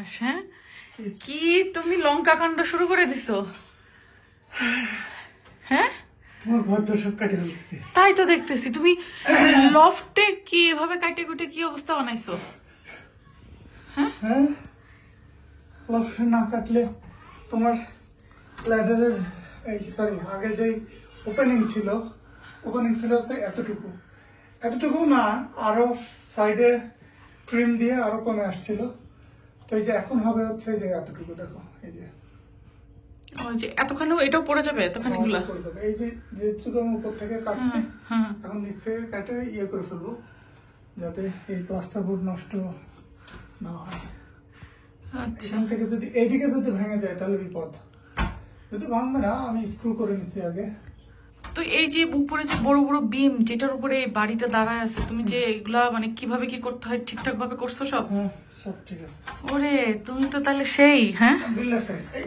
সর্বনাশ। হ্যাঁ, কি তুমি লঙ্কা কাণ্ড শুরু করে দিছো? হ্যাঁ, তোমার ঘর তো সব কাটে ফেলছি। তাই তো দেখতেছি। তুমি লফটে কি এভাবে কাটে কুটে কি অবস্থা বানাইছো? হ্যাঁ, লফট না কাটলে তোমার ল্যাডারের সরি আগে যে ওপেনিং ছিল হচ্ছে এতটুকু না, আরো সাইডে ট্রিম দিয়ে আরো কমে আসছিল। তো এই যে এখন হবে হচ্ছে যে এতটুকু, দেখো এই যে ওই যে এতখানি এটাও পড়ে যাবে, এতখানি গুলা পড়ে যাবে। এই যে যেটুকু আমি উপর থেকে কাটছি, হ্যাঁ। এখন নিচ থেকে কাটে ইয়ে করে ফেলবো, যাতে এই প্লাস্টার বোর্ড নষ্ট না হয়। আচ্ছা, এখান থেকে যদি এইদিকে যদি ভেঙে যায় তাহলে বিপদ। যদি ভাঙবে না, আমি স্ক্রু করে নিছি আগে। তো এই যে উপরে যে বড় বড় বিম যেটার উপরে এই বাড়িটা দাঁড়ায় আছে, তুমি যে এগুলা মানে কিভাবে কি করতে হয় ঠিকঠাক ভাবে করছো সব? হ্যাঁ, সব ঠিক আছে। ওরে তুমি তো তাহলে সেই, হ্যাঁ, বিল্ডার সাইজ। এই,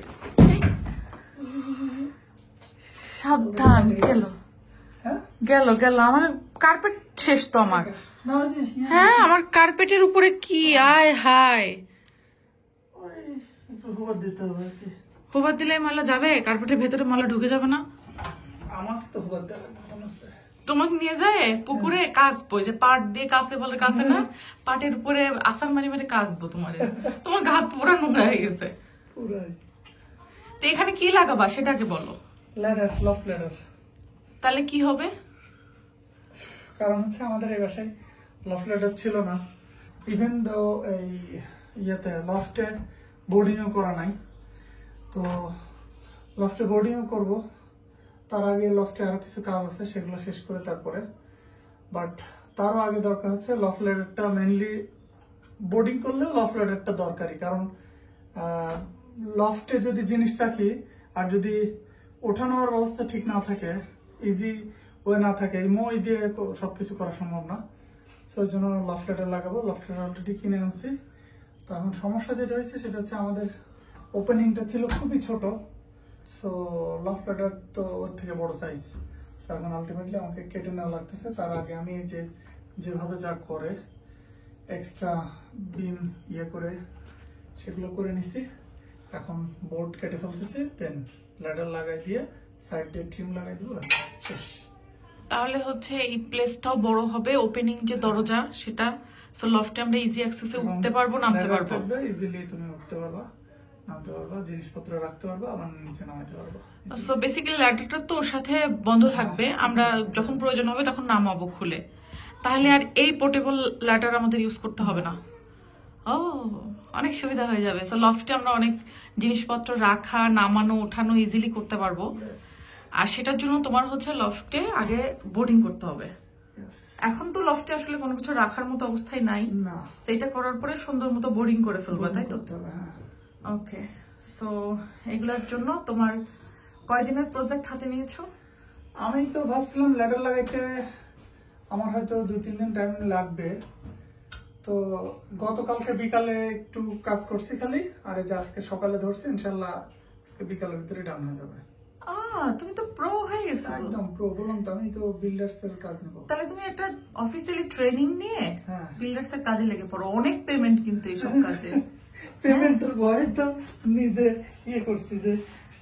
সাবধান। গেল হ্যাঁ, গেল গেল আমার কার্পেট শেষ তো আমার। না ওই যে হ্যাঁ, আমার কার্পেটের উপরে কি আয় হায়। ওই একটু হোবার দিতে হবে আর কি। হোবার দিলে ময়লা যাবে? কার্পেটের ভেতরে ময়লা ঢুকে যাবে না? আমার তো হোবার দেবে না, মনে হচ্ছে। তোমাকে নিয়ে যায় পুকুরে কাচবো, যে পাট দিয়ে কাছে বলে কাছে না, পাটের উপরে আসার মারি মারি কাচবো তোমার হাত পুরা নোংরা হয়ে গেছে। পুরাই তো এখানে কি লাগাবা সেটাকে বলো। Ladder, loft ladder. তাহলে কি হবে? কারণ হচ্ছে আমাদের এই বাসায় লফট ল্যাডার ছিল না। ইভেন দো এই ইয়েতে লফটে বোর্ডিংও করা নাই। তো লফটে বোর্ডিংও করব, তার আগে লফটে আরো কিছু কাজ আছে, সেগুলো শেষ করে তারপরে। বাট তারও আগে দরকার হচ্ছে লফট ল্যাডারটা। মেনলি বোর্ডিং করলেও লফট ল্যাডারটা দরকারি, কারণ লফটে যদি জিনিস রাখি আর যদি ওঠানোর ব্যবস্থা ঠিক না থাকে, ইজি ওয়ে না থাকে, মই দিয়ে সবকিছু করা সম্ভব না। সো ওই জন্য লফট ল্যাডার লাগাবো। লফট ল্যাডার অলরেডি কিনে আনছি। তো এখন সমস্যা যেটা হয়েছে সেটা হচ্ছে আমাদের ওপেনিংটা ছিল খুবই ছোট। সো লফট ল্যাডার তো ওর থেকে বড় সাইজ। সো এখন আলটিমেটলি আমাকে কেটে নেওয়া লাগতেছে। তার আগে আমি এই যে যেভাবে যা করে এক্সট্রা বিম ইয়ে করে সেগুলো করে নিছি। এখন বোর্ড কেটে ফেলতেছি, দেন ল্যাডার লাগাই দিয়ে সাইড দিয়ে ট্রিম লাগাই দিব, শেষ। তাহলে হচ্ছে এই প্লেসটাও বড় হবে, ওপেনিং যে দরজা সেটা, সো লফটে আমরা ইজি অ্যাক্সেসে উঠতে পারবো, নামতে পারবো। ইজিলি তুমি উঠতে পারবা, নামতে পারবা, জিনিসপত্র রাখতে পারবা, আবার নিচে নামাতে পারবা। সো বেসিক্যালি ল্যাডারটা তো ওর সাথে বন্ধ থাকবে, আমরা যখন প্রয়োজন হবে তখন নামাবো খুলে। তাহলে আর এই পোর্টেবল ল্যাডার আমাদের ইউজ করতে হবে না। ও, অনেক সুবিধা হয়ে যাবে। সো লফটে আমরা অনেক জিনিসপত্র রাখা, নামানো, ওঠানো ইজিলি করতে পারবো। Yes, আর সেটার জন্য তোমার হচ্ছে লফটে আগে বোর্ডিং করতে হবে। yes. এখন তো লফটে আসলে কোনো কিছু রাখার মতো অবস্থায় নাই, না, সেটা করার পরে সুন্দর মতো বোর্ডিং করে ফেলবা, তাই তো? করতে হবে, হ্যাঁ। ওকে, সো এগুলোর জন্য তোমার কয়দিনের প্রজেক্ট হাতে নিয়েছো? আমি তো ভাবছিলাম ল্যাডার লাগাইতে আমার হয়তো 2-3 দিন টাইম লাগবে। তো গতকালকে বিকালে একটু কাজ করছি খালি, আর এই যে আজকে সকালে ধরছি, ইনশাল্লাহ আজকে বিকালের ভিতরে ডাউন হয়ে যাবে। তুমি তো প্রো হয়ে গেছো। একদম প্রো, বললাম তো আমি তো বিল্ডার্স এর কাজ নেবো। তাহলে তুমি একটা অফিসিয়ালি ট্রেনিং নিয়ে হ্যাঁ। বিল্ডার্স এর কাজে লেগে পড়ো। অনেক পেমেন্ট কিন্তু এইসব কাজে। পেমেন্টের ভয়ে তো নিজে ইয়ে করছি যে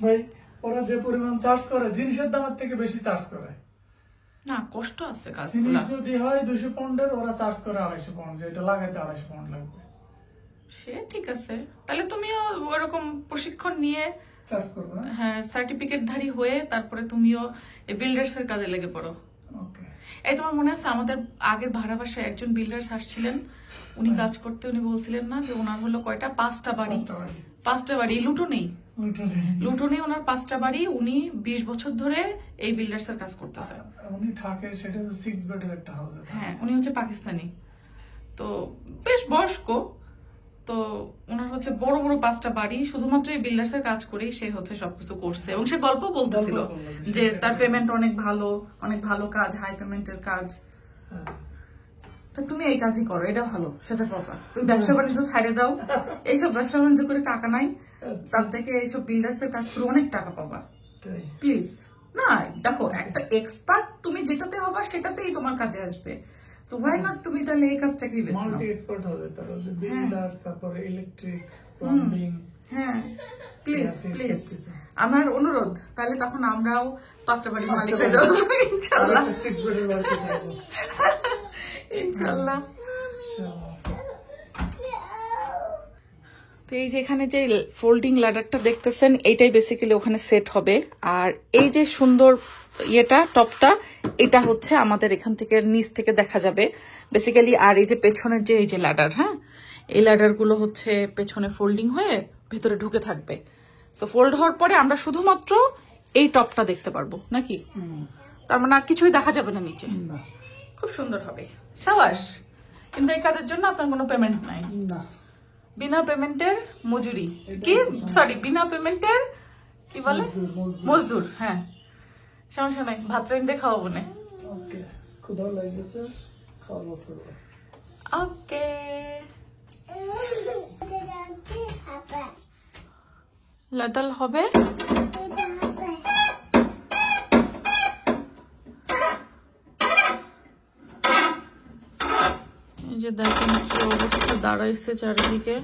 ভাই ওরা যে পরিমাণ চার্জ করে, জিনিসের দামের থেকে বেশি চার্জ করে। না, কষ্ট আছে কাজগুলো। জিনিস যদি হয় 200 পাউন্ডের, ওরা চার্জ করে 250 পাউন্ড, যেটা লাগাইতে 250 পাউন্ড লাগবে। সে ঠিক আছে, তাহলে তুমিও ওরকম প্রশিক্ষণ নিয়ে চার্জ করবে। হ্যাঁ, সার্টিফিকেটধারী হয়ে তারপরে তুমিও এই বিল্ডার্স এর কাজে লেগে পড়ো। ওকে। এই তোমার মনে আছে আমাদের আগের ভাড়া বাসায় একজন বিল্ডার্স আসছিলেন, উনি কাজ করতে, উনি বলছিলেন না যে ওনার হলো কয়টা, 5টা বাড়ি। 5টা বাড়ি লুটনেই, লুটনেই ওনার 5টা বাড়ি। উনি 20 বছর ধরে এই বিল্ডার্স এর কাজ করতেছে। উনি থাকে সেটা 6 বেডের একটা হাউসে। হ্যাঁ, উনি হচ্ছে পাকিস্তানি, তো বেশ বয়স্ক। তো ওনার হচ্ছে বড় বড় 5টা বাড়ি, শুধুমাত্র এই বিল্ডার্স এর কাজ করেই সে হচ্ছে সবকিছু করছে। এবং সে গল্প বলতেছিল যে তার পেমেন্ট অনেক ভালো, অনেক ভালো কাজ, হাই পেমেন্টের কাজ। তা তুমি এই কাজই করো, এটা ভালো, সেটা পাবা। তুমি ব্যবসা বাণিজ্য ছাড়ে দাও, এইসব ব্যবসা বাণিজ্য করে টাকা নাই, তার থেকে এইসব বিল্ডার্স এর কাজ করে অনেক টাকা পাবা। প্লিজ না, দেখো একটা এক্সপার্ট তুমি যেটাতে হবা সেটাতেই তোমার কাজে আসবে। সো হোয়াই নট তুমি তাহলে এই কাজটাকেই বেছে নাও। মাল্টি এক্সপার্ট হবে, তারপর বিল্ডার্স, তারপরে ইলেকট্রিক, প্লাম্বিং। হ্যাঁ প্লিজ প্লিজ, আমার অনুরোধ, তাহলে তখন আমরাও 5টা বাড়ির মালিক হয়ে যাবো ইনশাআল্লাহ। 6 বেডের বাড়িতে থাকবো ইনশাআল্লাহ। তো এই যে এখানে যে ফোল্ডিং ল্যাডারটা দেখতেছেন, এইটাই বেসিক্যালি ওখানে সেট হবে। আর এই যে সুন্দর ইয়েটা টপটা, এটা হচ্ছে আমাদের এখান থেকে নিচ থেকে দেখা যাবে বেসিক্যালি। আর এই যে পেছনের যে এই যে ল্যাডার, হ্যাঁ এই ল্যাডার গুলো হচ্ছে পেছনে ফোল্ডিং হয়ে ভেতরে ঢুকে থাকবে। সো ফোল্ড হওয়ার পরে আমরা শুধুমাত্র এই টপটা দেখতে পারবো নাকি, তার মানে আর কিছুই দেখা যাবে না নিচে। খুব সুন্দর হবে, সাবাস। কিন্তু এই কাজের জন্য আপনার কোনো পেমেন্ট নাই, না, বিনা পেমেন্টের মজুরি, কি সরি বিনা পেমেন্টের কি বলে মজদুর। হ্যাঁ সমস্যা নাই, ভাত রাইন দিয়ে খাওয়াবো না। ওকে, ক্ষুধা লাগছে, খাওয়া বসে। ওকে লাদাল হবে। এই যে দেখেন কি অবস্থা দাঁড়াইছে চারিদিকে।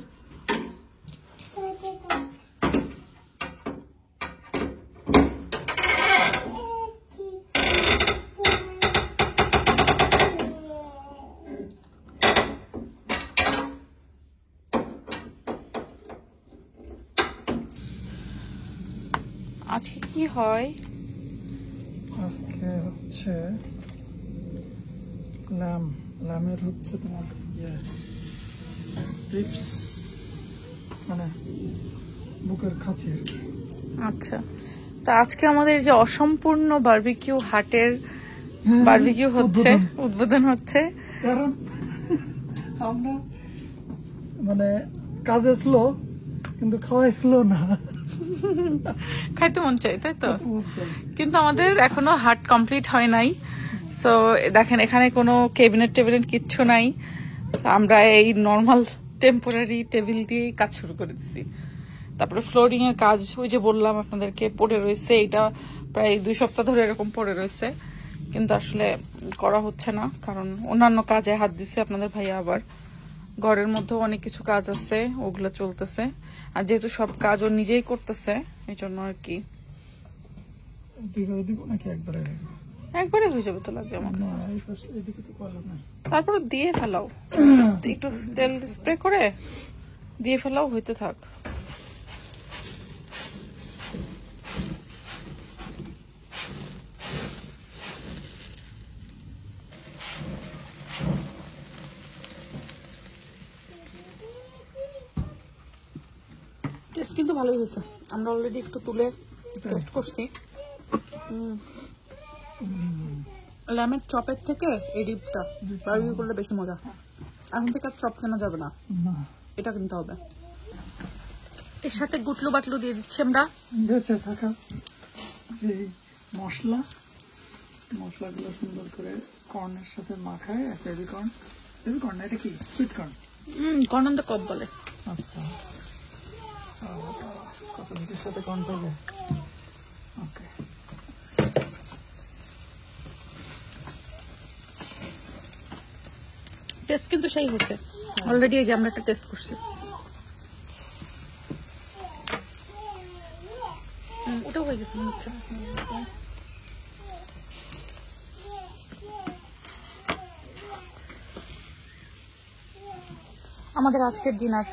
আজকে কি হয়? আজকে হচ্ছে লামের হচ্ছে তোমার রিপস, মানে বুকের খাঁচি আর কি। আচ্ছা, তো আজকে আমাদের যে অসম্পূর্ণ বারবিকিউ হাটের বারবিকিউ হচ্ছে, উদ্বোধন হচ্ছে। কারণ আমরা মানে কাজে স্লো, কিন্তু খাওয়াই স্লো না, খাইতে মন চাই তাই তো। কিন্তু আমাদের এখনো হাট কমপ্লিট হয় নাই। সো দেখেন এখানে কোনো ক্যাবিনেট টেবিনেট কিচ্ছু নাই, আমরা এই নর্মাল টেম্পোরারি টেবিল দিয়েই কাজ শুরু করে দিচ্ছি। তারপরে ফ্লোরিং এর কাজ ওই যে বললাম আপনাদেরকে পড়ে রয়েছে, এটা প্রায় 2 সপ্তাহ ধরে এরকম পড়ে রয়েছে, কিন্তু আসলে করা হচ্ছে না কারণ অন্যান্য কাজে হাত দিচ্ছে আপনাদের ভাইয়া। আবার ঘরের মধ্যেও অনেক কিছু কাজ আছে, ওগুলো চলতেছে। আর যেহেতু সব কাজ ও নিজেই করতেছে, এই জন্য আর কি একবারে হয়ে যাবে তো লাগবে আমার কাছে। তারপরে দিয়ে ফেলাও, একটু তেল স্প্রে করে দিয়ে ফেলাও, হইতে থাক। টেস্ট কিন্তু ভালোই হয়েছে, আমরা অলরেডি একটু তুলে টেস্ট করছি। ল্যামের চপের থেকে এই ডিপটা বারবিকিউ করলে বেশি মজা। এখন থেকে আর চপ কেনা যাবে না, এটা কিনতে হবে। এর সাথে গুটলু বাটলু দিয়ে দিচ্ছি আমরা, বেঁচে থাকা যে মশলাগুলো সুন্দর করে কর্নের সাথে মাখায়। বেবি কর্ন এটা কি sweet corn? Corn on the কব বলে। আচ্ছা, কত মিনিটের সাথে কর্ন পাবে। ওকে, টেস্ট কিন্তু সেই হচ্ছে অলরেডি। এই যে আমরা একটা টেস্ট করছি, ওটা হয়ে গেছে মনে হচ্ছে। আমাদের আজকের ডিনার